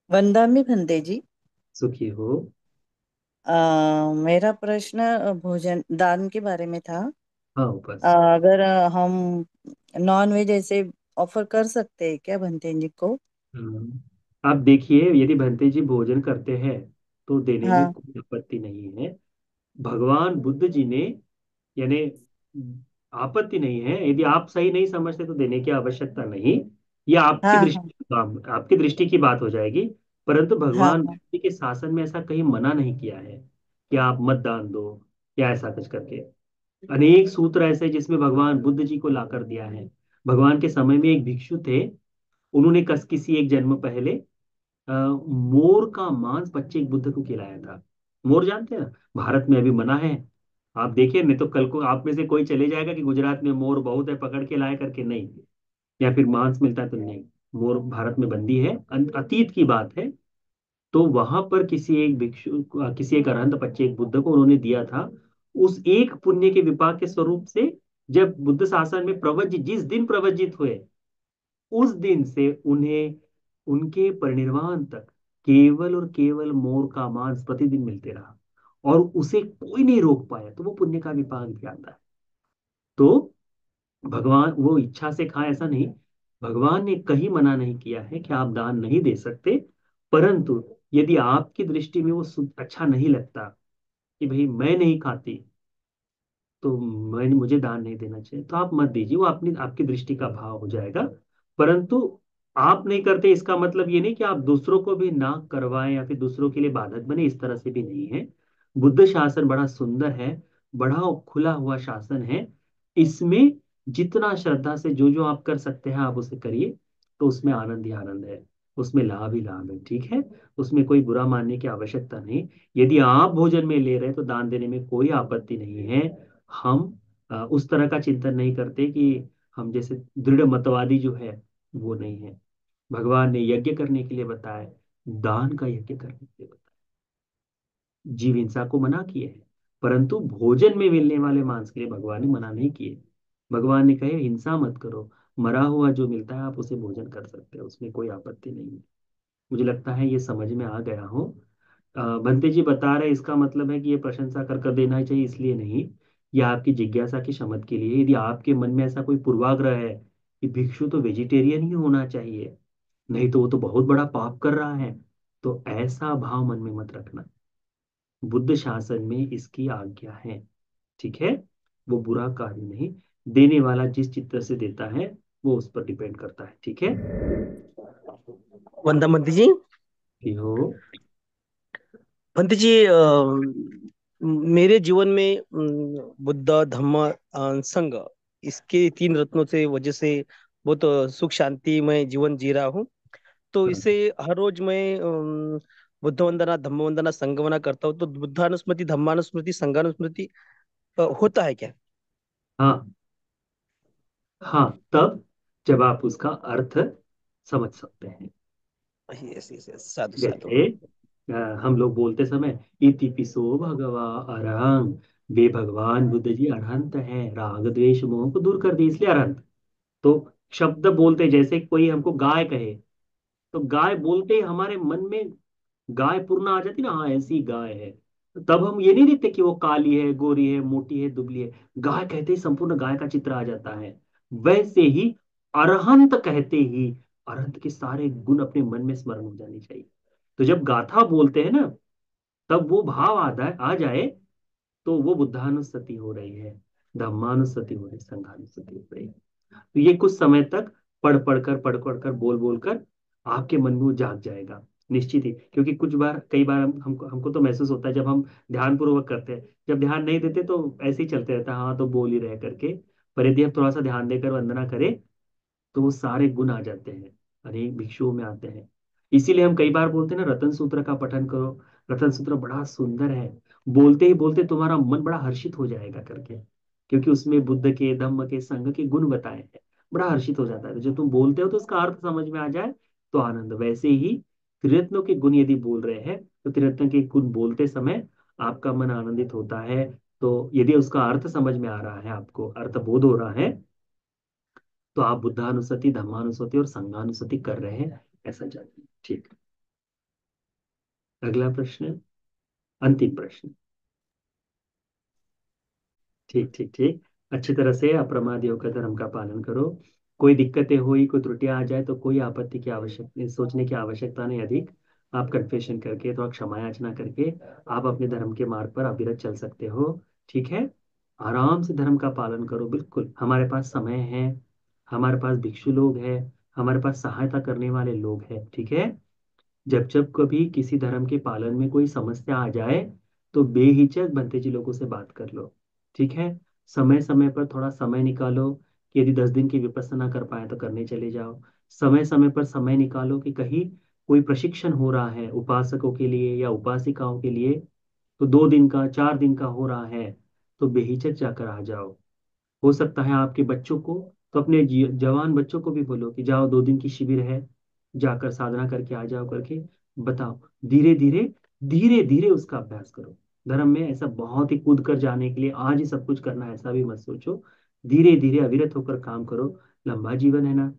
वंदामी भंते जी। सुखी हो। मेरा प्रश्न भोजन दान के बारे में था। हाँ, अ, बस। अगर हम नॉन वेज ऐसे ऑफर कर सकते हैं क्या भंते जी को? आप देखिए, यदि भंते जी भोजन करते हैं तो देने में हाँ, कोई आपत्ति नहीं है। भगवान बुद्ध जी ने, यानी आपत्ति नहीं है। यदि आप सही नहीं समझते तो देने की आवश्यकता नहीं। ये आपकी हाँ, हाँ, दृष्टि आपकी दृष्टि की बात हो जाएगी। परंतु हाँ, भगवान हाँ, बुद्ध जी के शासन में ऐसा कहीं मना नहीं किया है कि आप मत दान दो या ऐसा कुछ करके। अनेक सूत्र ऐसे जिसमें भगवान बुद्ध जी को लाकर दिया है। भगवान के समय में एक भिक्षु थे। उन्होंने कस किसी एक जन्म पहले मोर का मांस बच्चे एक बुद्ध को खिलाया था। मोर जानते हैं ना, भारत में अभी मना है। आप देखिए, नहीं तो कल को आप में से कोई चले जाएगा कि गुजरात में मोर बहुत है, पकड़ के लाए करके नहीं, या फिर मांस मिलता है तो नहीं। मोर भारत में बंदी है, अतीत की बात है। तो वहां पर किसी एक भिक्षु, किसी एक अरहंत बच्चे एक बुद्ध को उन्होंने दिया था। उस एक पुण्य के विपाक के स्वरूप से जब बुद्ध शासन में प्रवज्य जिस दिन प्रवज्जित हुए, उस दिन से उन्हें उनके परिनिर्वाण तक केवल और केवल मोर का मांस प्रतिदिन मिलते रहा। और उसे कोई नहीं रोक पाया, तो वो पुण्य का विपाक भी आता है। तो भगवान वो इच्छा से खाए ऐसा नहीं। भगवान ने कहीं मना नहीं किया है कि आप दान नहीं दे सकते। परंतु यदि आपकी दृष्टि में वो अच्छा नहीं लगता कि भाई मैं नहीं खाती, तो मैं मुझे दान नहीं देना चाहिए, तो आप मत दीजिए। वो अपनी आपकी दृष्टि का भाव हो जाएगा। परंतु आप नहीं करते इसका मतलब ये नहीं कि आप दूसरों को भी ना करवाएं या फिर दूसरों के लिए बाधक बने, इस तरह से भी नहीं है। बुद्ध शासन बड़ा सुंदर है, बड़ा खुला हुआ शासन है। इसमें जितना श्रद्धा से जो जो आप कर सकते हैं आप उसे करिए। तो उसमें आनंद ही आनंद है, उसमें लाभ ही लाभ है, ठीक है। उसमें कोई बुरा मानने की आवश्यकता नहीं। यदि आप भोजन में ले रहे हैं तो दान देने में कोई आपत्ति नहीं है। हम उस तरह का चिंतन नहीं करते कि हम जैसे दृढ़ मतवादी जो है वो नहीं है। भगवान ने यज्ञ करने के लिए बताया, दान का यज्ञ करने के लिए बताया। जीव हिंसा को मना किए हैं, परंतु भोजन में मिलने वाले मांस के लिए भगवान ने मना नहीं किए। भगवान ने कहे हिंसा मत करो, मरा हुआ जो मिलता है आप उसे भोजन कर सकते हो, उसमें कोई आपत्ति नहीं है। मुझे लगता है ये समझ में आ गया हो। बंते जी बता रहे इसका मतलब है कि ये प्रशंसा कर देना चाहिए इसलिए नहीं। ये आपकी जिज्ञासा की शमन के लिए। यदि आपके मन में ऐसा कोई पूर्वाग्रह है कि भिक्षु तो वेजिटेरियन ही होना चाहिए, नहीं तो वो तो बहुत बड़ा पाप कर रहा है, तो ऐसा भाव मन में मत रखना। बुद्ध शासन में इसकी आज्ञा है, ठीक है। वो बुरा कार्य नहीं। देने वाला जिस चित्त से देता है वो उस पर डिपेंड करता है, ठीक है। वंदा भंते जी। कि हो। भंते जी, मेरे जीवन में बुद्ध धम्म संघ, इसके तीन रत्नों से वजह से बहुत सुख शांति में जीवन जी रहा हूँ। तो हाँ, इसे हर रोज मैं बुद्ध वंदना धम्म वंदना संघ वंदना करता हूँ। तो बुद्धानुस्मृति धम्मानुस्मृति संघानुस्मृति होता है क्या? हाँ, हाँ, तब जब आप उसका अर्थ समझ सकते हैं। यस, यस, यस, साधु साधु। जैसे हम लोग बोलते समय इति पिसो भगवा अरहं, वे भगवान बुद्ध जी अरहंत हैं, राग द्वेष मोह को दूर कर दी इसलिए अरहंत। तो शब्द बोलते जैसे कोई हमको गाय कहे, तो गाय बोलते ही हमारे मन में गाय पूर्ण आ जाती ना, हाँ ऐसी गाय है। तब हम ये नहीं देखते कि वो काली है, गोरी है, मोटी है, दुबली है। गाय कहते ही संपूर्ण गाय का चित्र आ जाता है। वैसे ही अरहंत कहते ही अरहंत के सारे गुण अपने मन में स्मरण हो जाने चाहिए। तो जब गाथा बोलते हैं ना, तब वो भाव आ जाए, तो वो बुद्धानुස්සति हो रही है, धम्मानुස්සति हो रही है, संघानुස්සति हो रही है। तो ये कुछ समय तक पढ़ पढ़ कर बोल बोल कर आपके मन में वो जाग जाएगा, निश्चित ही। क्योंकि कुछ बार कई बार हमको हमको तो महसूस होता है जब हम ध्यान पूर्वक करते हैं। जब ध्यान नहीं देते तो ऐसे ही चलते रहता है, हाँ तो बोल ही रहे करके। पर यदि हम थोड़ा सा ध्यान देकर वंदना करें तो वो सारे गुण आ जाते हैं, अनेक भिक्षुओं में आते हैं। इसीलिए हम कई बार बोलते हैं ना, रतन सूत्र का पठन करो। रतन सूत्र बड़ा सुंदर है, बोलते ही बोलते तुम्हारा मन बड़ा हर्षित हो जाएगा करके। क्योंकि उसमें बुद्ध के, धम्म के, संघ के गुण बताए हैं। बड़ा हर्षित हो जाता है, तो जब तुम बोलते हो तो उसका अर्थ समझ में आ जाए तो आनंद। वैसे ही त्रिरत्नों के गुण यदि बोल रहे हैं तो त्रिरत्न के गुण बोलते समय आपका मन आनंदित होता है। तो यदि उसका अर्थ समझ में आ रहा है, आपको अर्थ बोध हो रहा है, तो आप बुद्धानुස්සति, धम्मानुස්සति और संघानुස්සति कर रहे हैं, ऐसा जानिए, ठीक है। अगला प्रश्न, अंतिम प्रश्न। ठीक ठीक ठीक। अच्छी तरह से अप्रमादी होकर धर्म का पालन करो। कोई दिक्कतें हुई, कोई त्रुटियां आ जाए तो कोई आपत्ति की आवश्यक सोचने की आवश्यकता नहीं अधिक। आप कन्फेशन करके, तो क्षमा याचना करके आप अपने धर्म के मार्ग पर अविरत चल सकते हो। ठीक है। आराम से धर्म का पालन करो, बिल्कुल हमारे पास समय है, हमारे पास भिक्षु लोग हैं, हमारे पास सहायता करने वाले लोग हैं। ठीक है। जब जब कभी किसी धर्म के पालन में कोई समस्या आ जाए तो बेहिचक बनते जी लोगों से बात कर लो। ठीक है। समय समय पर थोड़ा समय निकालो कि यदि 10 दिन की विपස්සना कर पाए तो करने चले जाओ। समय समय पर समय निकालो कि कहीं कोई प्रशिक्षण हो रहा है उपासकों के लिए या उपासिकाओं के लिए, तो 2 दिन का 4 दिन का हो रहा है, तो बेहिचक जाकर आ जाओ। हो सकता है आपके बच्चों को, तो अपने जवान बच्चों को भी बोलो कि जाओ 2 दिन की शिविर है, जाकर साधना करके आ जाओ करके बताओ। धीरे धीरे, धीरे धीरे उसका अभ्यास करो। धर्म में ऐसा बहुत ही कूद कर जाने के लिए आज ही सब कुछ करना है, ऐसा भी मत सोचो। धीरे धीरे अविरत होकर काम करो। लंबा जीवन है ना,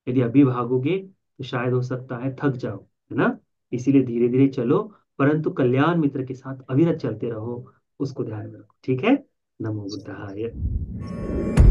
यदि अभी भागोगे तो शायद हो सकता है थक जाओ, है ना। इसीलिए धीरे धीरे चलो, परंतु कल्याण मित्र के साथ अविरत चलते रहो, उसको ध्यान में रखो। ठीक है। नमो बुद्धाय।